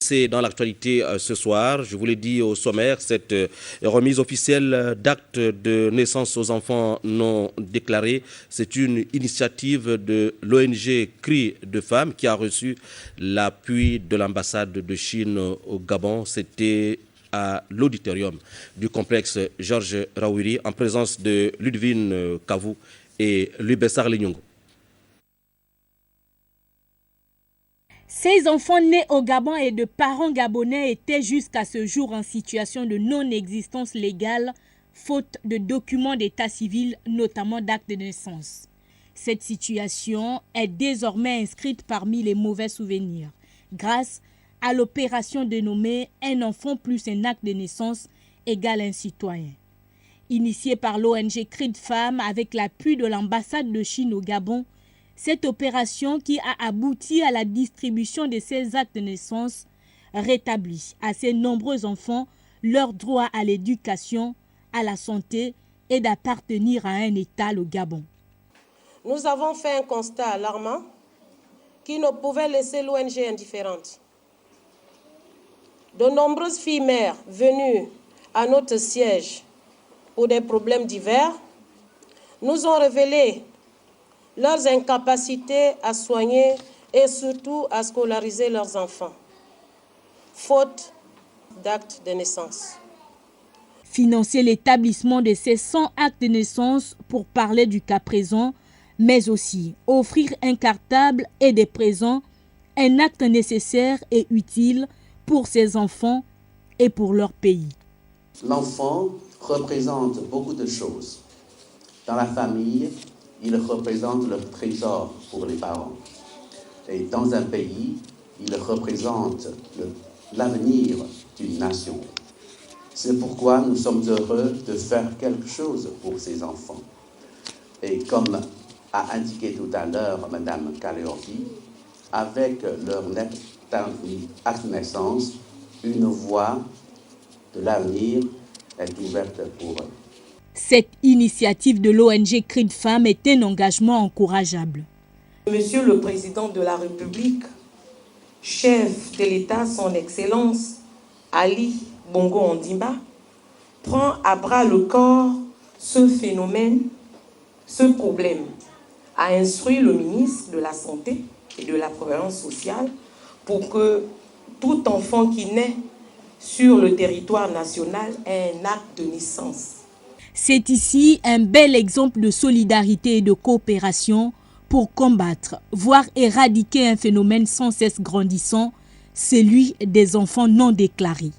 C'est dans l'actualité ce soir, je vous l'ai dit au sommaire, cette remise officielle d'actes de naissance aux enfants non déclarés, c'est une initiative de l'ONG Cris de Femmes qui a reçu l'appui de l'ambassade de Chine au Gabon. C'était à l'auditorium du complexe Georges Rawiri en présence de Ludivine Kavou et Lubessar Linyongo. Ces enfants nés au Gabon et de parents gabonais étaient jusqu'à ce jour en situation de non-existence légale, faute de documents d'état civil, notamment d'actes de naissance. Cette situation est désormais inscrite parmi les mauvais souvenirs, grâce à l'opération dénommée « Un enfant plus un acte de naissance égale un citoyen ». Initiée par l'ONG Cris de Femmes avec l'appui de l'ambassade de Chine au Gabon, cette opération qui a abouti à la distribution de ces actes de naissance rétablit à ces nombreux enfants leur droit à l'éducation, à la santé et d'appartenir à un État, le Gabon. Nous avons fait un constat alarmant qui ne pouvait laisser l'ONG indifférente. De nombreuses filles mères venues à notre siège pour des problèmes divers nous ont révélé leurs incapacités à soigner et surtout à scolariser leurs enfants, faute d'actes de naissance. Financer l'établissement de ces 100 actes de naissance pour parler du cas présent, mais aussi offrir un cartable et des présents, un acte nécessaire et utile pour ces enfants et pour leur pays. L'enfant représente beaucoup de choses. Dans la famille, il représente le trésor pour les parents. Et dans un pays, il représente l'avenir d'une nation. C'est pourquoi nous sommes heureux de faire quelque chose pour ces enfants. Et comme a indiqué tout à l'heure Mme Kaleordi, avec leur acte de naissance, une voie de l'avenir est ouverte pour eux. Cette initiative de l'ONG Cris de Femmes est un engagement encourageable. Monsieur le Président de la République, chef de l'État, son Excellence Ali Bongo Ondimba, prend à bras le corps ce phénomène, ce problème, a instruit le ministre de la Santé et de la Prévoyance sociale pour que tout enfant qui naît sur le territoire national ait un acte de naissance. C'est ici un bel exemple de solidarité et de coopération pour combattre, voire éradiquer un phénomène sans cesse grandissant, celui des enfants non déclarés.